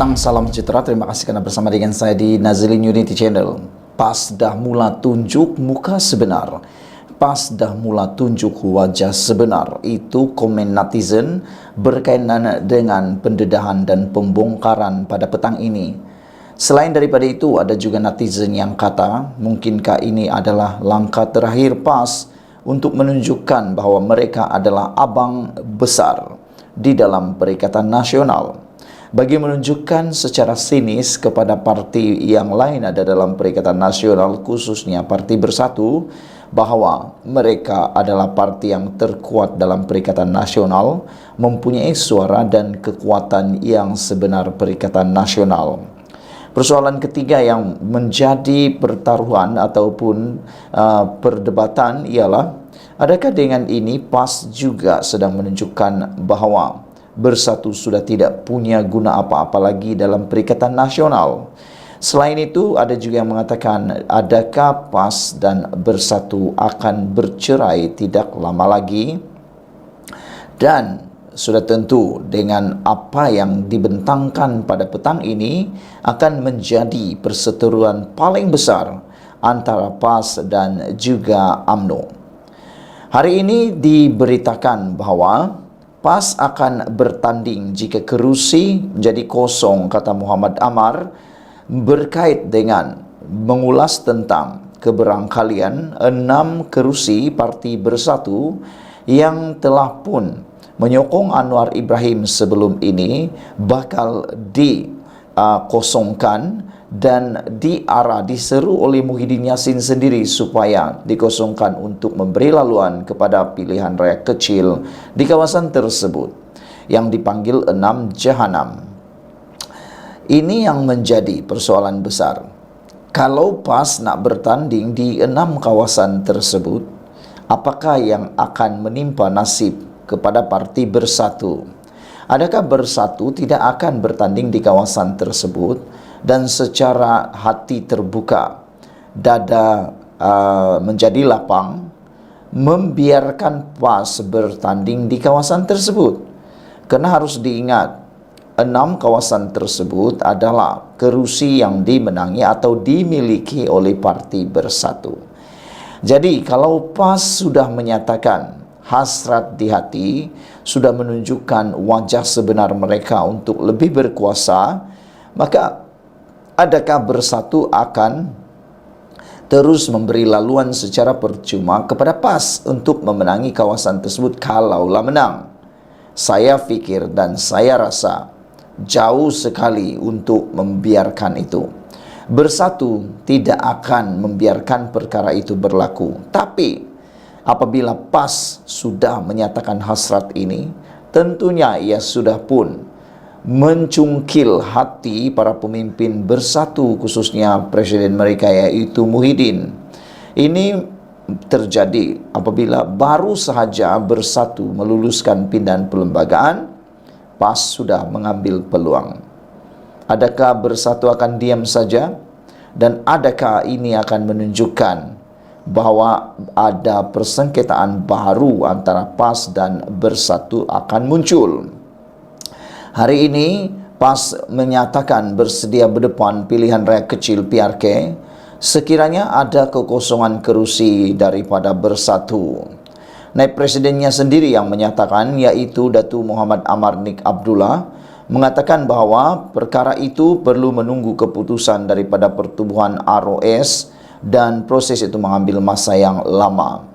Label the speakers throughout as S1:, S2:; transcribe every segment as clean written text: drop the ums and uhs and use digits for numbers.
S1: petang, salam sejahtera. Terima kasih karena bersama dengan saya di Nazilin Unity Channel. PAS dah mula tunjuk muka sebenar. PAS dah mula tunjuk wajah sebenar. Itu komen netizen berkaitan dengan pendedahan dan pembongkaran pada petang ini. Selain daripada itu, ada juga netizen yang kata, mungkinkah ini adalah langkah terakhir PAS untuk menunjukkan bahawa mereka adalah abang besar di dalam Perikatan Nasional, bagi menunjukkan secara sinis kepada parti yang lain ada dalam Perikatan Nasional, khususnya Parti Bersatu, bahawa mereka adalah parti yang terkuat dalam Perikatan Nasional, mempunyai suara dan kekuatan yang sebenar Perikatan Nasional. Persoalan ketiga yang menjadi pertaruhan ataupun perdebatan ialah, adakah dengan ini PAS juga sedang menunjukkan bahawa Bersatu sudah tidak punya guna apa-apa lagi dalam Perikatan Nasional? Selain itu, ada juga yang mengatakan, adakah PAS dan Bersatu akan bercerai tidak lama lagi? Dan sudah tentu dengan apa yang dibentangkan pada petang ini akan menjadi perseteruan paling besar antara PAS dan juga UMNO. Hari ini diberitakan bahawa PAS akan bertanding jika kerusi menjadi kosong, kata Muhammad Amar, berkait dengan mengulas tentang keberangkalian 6 kerusi Parti Bersatu yang telah pun menyokong Anwar Ibrahim sebelum ini bakal dikosongkan dan diseru oleh Muhyiddin Yassin sendiri supaya dikosongkan untuk memberi laluan kepada pilihan raya kecil di kawasan tersebut yang dipanggil 6 Jahanam. Ini yang menjadi persoalan besar. Kalau PAS nak bertanding di 6 kawasan tersebut, apakah yang akan menimpa nasib kepada Parti Bersatu? Adakah Bersatu tidak akan bertanding di kawasan tersebut dan secara hati terbuka, dada menjadi lapang, membiarkan PAS bertanding di kawasan tersebut? Kerana harus diingat, 6 kawasan tersebut adalah kerusi yang dimenangi atau dimiliki oleh Parti Bersatu. Jadi kalau PAS sudah menyatakan hasrat di hati, sudah menunjukkan wajah sebenar mereka untuk lebih berkuasa, maka adakah Bersatu akan terus memberi laluan secara percuma kepada PAS untuk memenangi kawasan tersebut kalaulah menang? Saya fikir dan saya rasa jauh sekali untuk membiarkan itu. Bersatu tidak akan membiarkan perkara itu berlaku. Tapi apabila PAS sudah menyatakan hasrat ini, tentunya ia sudah pun mencungkil hati para pemimpin Bersatu, khususnya presiden mereka yaitu Muhyiddin. Ini terjadi apabila baru sahaja Bersatu meluluskan pindahan perlembagaan, PAS sudah mengambil peluang. Adakah Bersatu akan diam saja? Dan adakah ini akan menunjukkan bahawa ada persengketaan baru antara PAS dan Bersatu akan muncul? Hari ini PAS menyatakan bersedia berdepan pilihan raya kecil PRK sekiranya ada kekosongan kerusi daripada Bersatu. Naib Presidennya sendiri yang menyatakan, yaitu Datuk Muhammad Amar Nik Abdullah, mengatakan bahawa perkara itu perlu menunggu keputusan daripada Pertubuhan ROS dan proses itu mengambil masa yang lama.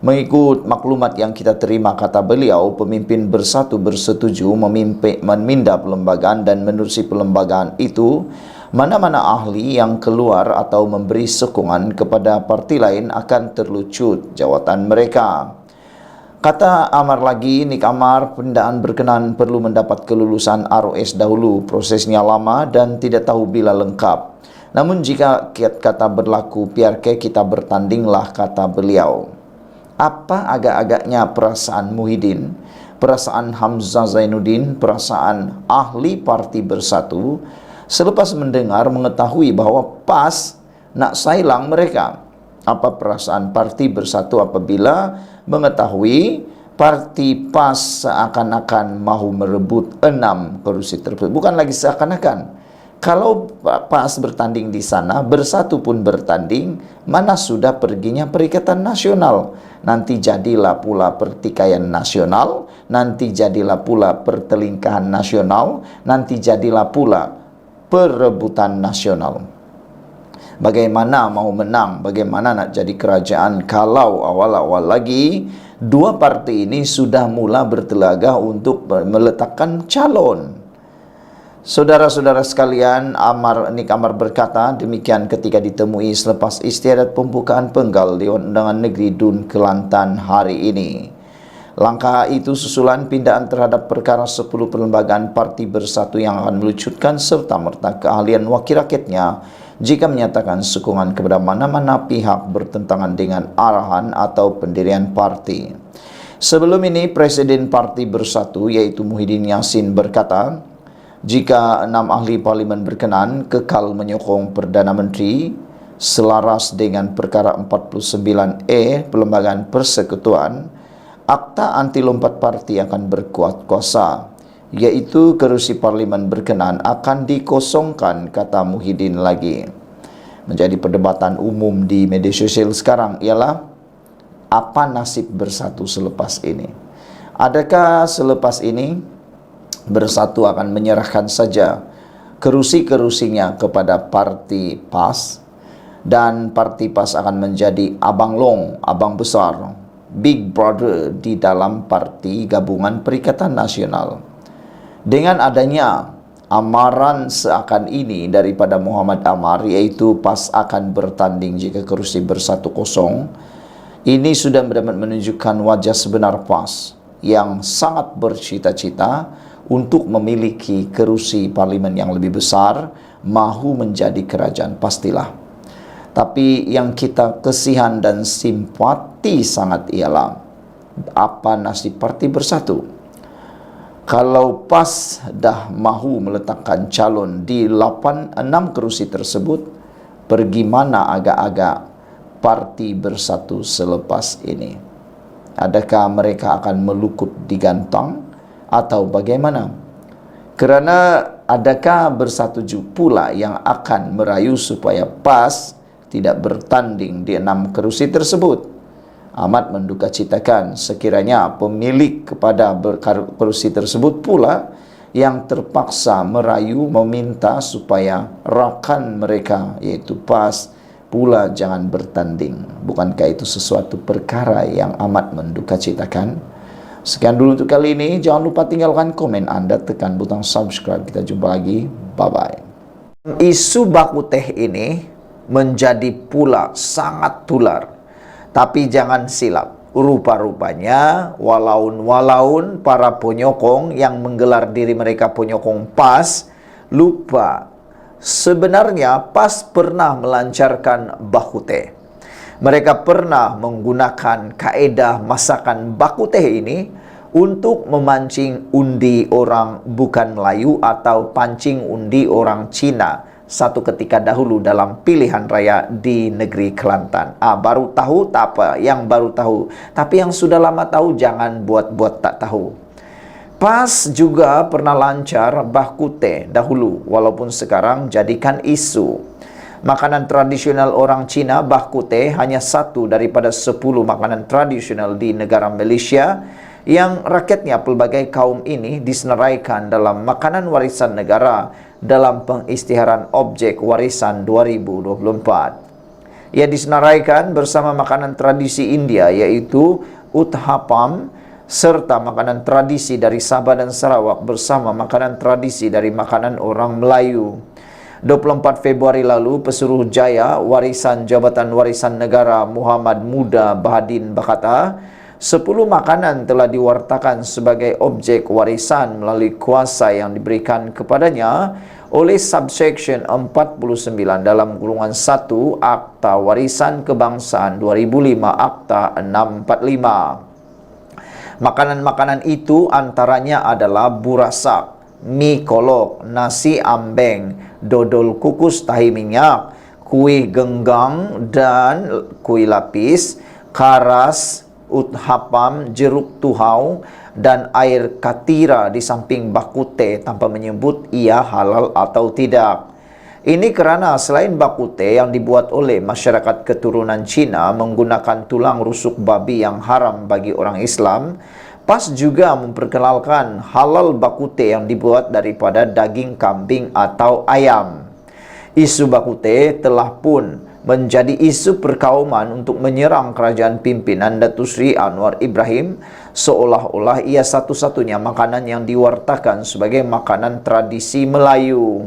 S1: Mengikut maklumat yang kita terima, kata beliau, pemimpin Bersatu bersetuju memindah perlembagaan dan menerusi perlembagaan itu, mana-mana ahli yang keluar atau memberi sokongan kepada parti lain akan terlucut jawatan mereka. Kata Amar lagi, Nik Amar, pindahan berkenan perlu mendapat kelulusan ROS dahulu. Prosesnya lama dan tidak tahu bila lengkap. Namun jika kata berlaku PRK, kita bertandinglah, kata beliau. Apa agak-agaknya perasaan Muhyiddin, perasaan Hamzah Zainuddin, perasaan ahli Parti Bersatu selepas mendengar mengetahui bahawa PAS nak sailang mereka? Apa perasaan Parti Bersatu apabila mengetahui Parti PAS seakan-akan mahu merebut 6 kerusi tersebut. Bukan lagi seakan-akan. Kalau PAS bertanding di sana, Bersatu pun bertanding, mana sudah perginya Perikatan Nasional. Nanti jadilah pula pertikaian nasional, nanti jadilah pula pertelingkahan nasional, nanti jadilah pula perebutan nasional. Bagaimana mau menang, bagaimana nak jadi kerajaan kalau awal-awal lagi dua parti ini sudah mula bertelaga untuk meletakkan calon. Saudara-saudara sekalian, Nik Amar berkata demikian ketika ditemui selepas istiadat pembukaan penggal Dewan Undangan Negeri Dun Kelantan hari ini. Langkah itu susulan pindaan terhadap perkara 10 perlembagaan Parti Bersatu yang akan melucutkan serta-merta keahlian wakil rakyatnya jika menyatakan sokongan kepada mana-mana pihak bertentangan dengan arahan atau pendirian parti. Sebelum ini, Presiden Parti Bersatu yaitu Muhyiddin Yassin berkata, jika 6 ahli parlimen berkenan kekal menyokong Perdana Menteri selaras dengan perkara 49E Perlembagaan Persekutuan, akta anti lompat parti akan berkuat kuasa, yaitu kerusi parlimen berkenan akan dikosongkan, kata Muhyiddin lagi. Menjadi perdebatan umum di media sosial sekarang ialah apa nasib Bersatu selepas ini. Adakah selepas ini Bersatu akan menyerahkan saja kerusi-kerusinya kepada Parti PAS dan Parti PAS akan menjadi abang long, abang besar, big brother di dalam Parti Gabungan Perikatan Nasional. Dengan adanya amaran seakan ini daripada Muhammad Amar, yaitu PAS akan bertanding jika kerusi Bersatu kosong, ini sudah dapat menunjukkan wajah sebenar PAS yang sangat bercita-cita untuk memiliki kerusi parlimen yang lebih besar, mahu menjadi kerajaan, pastilah. Tapi yang kita kesihan dan simpati sangat ialah apa nasib Parti Bersatu. Kalau PAS dah mahu meletakkan calon di 6 kerusi tersebut, pergi mana agak-agak Parti Bersatu selepas ini? Adakah mereka akan melukut digantang atau bagaimana? Kerana adakah Bersatu pula yang akan merayu supaya PAS tidak bertanding di 6 kerusi tersebut? Amat mendukacitakan sekiranya pemilik kepada kerusi tersebut pula yang terpaksa merayu meminta supaya rakan mereka yaitu PAS pula jangan bertanding. Bukankah itu sesuatu perkara yang amat mendukacitakan? Sekian dulu untuk kali ini. Jangan lupa tinggalkan komen Anda, tekan butang subscribe. Kita jumpa lagi. Bye-bye. Isu baku teh ini menjadi pula sangat tular. Tapi jangan silap, rupa-rupanya walaun para penyokong yang menggelar diri mereka penyokong PAS lupa sebenarnya PAS pernah melancarkan baku teh. Mereka pernah menggunakan kaedah masakan baku teh ini untuk memancing undi orang bukan Melayu atau pancing undi orang Cina satu ketika dahulu dalam pilihan raya di negeri Kelantan. Baru tahu tak apa, yang baru tahu. Tapi yang sudah lama tahu jangan buat-buat tak tahu. PAS juga pernah lancar baku teh dahulu, walaupun sekarang jadikan isu. Makanan tradisional orang Cina, baku teh hanya satu daripada 10 makanan tradisional di negara Malaysia yang rakyatnya pelbagai kaum ini disenaraikan dalam makanan warisan negara dalam pengisytiharan objek warisan 2024. Ia disenaraikan bersama makanan tradisi India yaitu uthapam serta makanan tradisi dari Sabah dan Sarawak bersama makanan tradisi dari makanan orang Melayu. 24 Februari lalu, Pesuruhjaya Warisan Jabatan Warisan Negara Muhammad Muda Bahadin berkata, 10 makanan telah diwartakan sebagai objek warisan melalui kuasa yang diberikan kepadanya oleh subsection 49 dalam gulungan 1 Akta Warisan Kebangsaan 2005 Akta 645. Makanan-makanan itu antaranya adalah burasak, mie kolok, nasi ambeng, dodol kukus tahi minyak, kuih genggang dan kuih lapis, karas, uthapam, jeruk tuhau, dan air katira di samping bakute tanpa menyebut ia halal atau tidak. Ini kerana selain bakute yang dibuat oleh masyarakat keturunan Cina menggunakan tulang rusuk babi yang haram bagi orang Islam, PAS juga memperkenalkan halal bakute yang dibuat daripada daging kambing atau ayam. Isu bakute telah pun menjadi isu perkauman untuk menyerang kerajaan pimpinan Datuk Seri Anwar Ibrahim, seolah-olah ia satu-satunya makanan yang diwartakan sebagai makanan tradisi Melayu.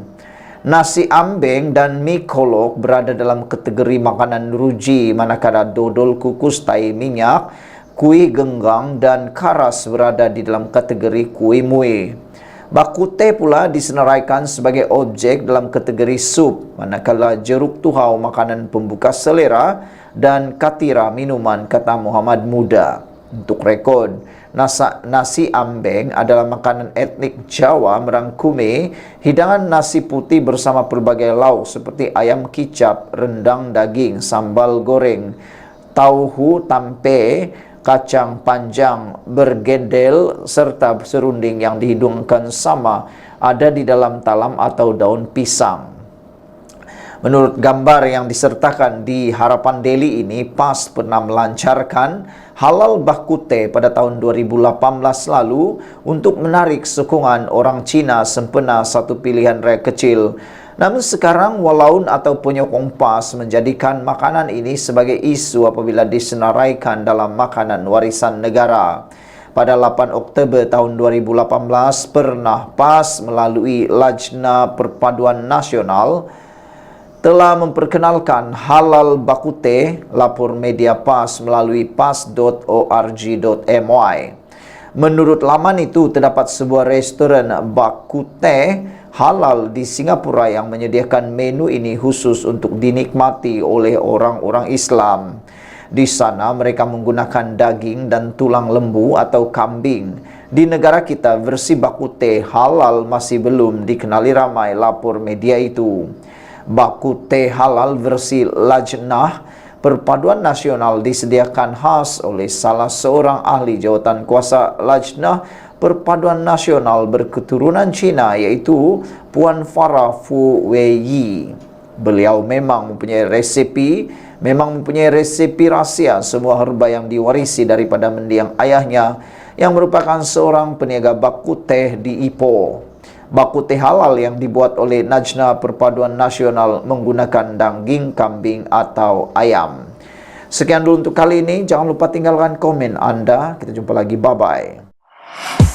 S1: Nasi ambeng dan mi kolok berada dalam kategori makanan ruji, manakala dodol kukus tai minyak, kuih genggang dan karas berada di dalam kategori kuih muih. Bakute pula disenaraikan sebagai objek dalam kategori sup, manakala jeruk tuhau makanan pembuka selera dan katira minuman, kata Muhammad Muda. Untuk rekod, nasi ambeng adalah makanan etnik Jawa merangkumi hidangan nasi putih bersama pelbagai lauk seperti ayam kicap, rendang daging, sambal goreng, tauhu tampe, kacang panjang, bergedel, serta serunding yang dihidungkan sama ada di dalam talam atau daun pisang. Menurut gambar yang disertakan di Harapan Daily ini, PAS pernah melancarkan halal bakute pada tahun 2018 lalu untuk menarik sokongan orang Cina sempena satu pilihan raya kecil. Namun sekarang walaun atau penyokong PAS menjadikan makanan ini sebagai isu apabila disenaraikan dalam makanan warisan negara. Pada 8 Oktober tahun 2018 pernah PAS melalui Lajna Perpaduan Nasional telah memperkenalkan halal bakute, lapor media PAS melalui pas.org.my. Menurut laman itu, terdapat sebuah restoran bakute halal di Singapura yang menyediakan menu ini khusus untuk dinikmati oleh orang-orang Islam. Di sana mereka menggunakan daging dan tulang lembu atau kambing. Di negara kita, versi bakute halal masih belum dikenali ramai, lapor media itu. Bakute halal versi Lajnah Perpaduan Nasional disediakan khas oleh salah seorang ahli jawatan kuasa Lajnah Perpaduan Nasional berketurunan Cina, yaitu Puan Farah Fu Weiyi. Beliau memang mempunyai resepi rahsia semua herba yang diwarisi daripada mendiang ayahnya yang merupakan seorang peniaga bakute di Ipoh. Bakute halal yang dibuat oleh Lajnah Perpaduan Nasional menggunakan daging kambing atau ayam. Sekian dulu untuk kali ini. Jangan lupa tinggalkan komen Anda. Kita jumpa lagi. Bye-bye.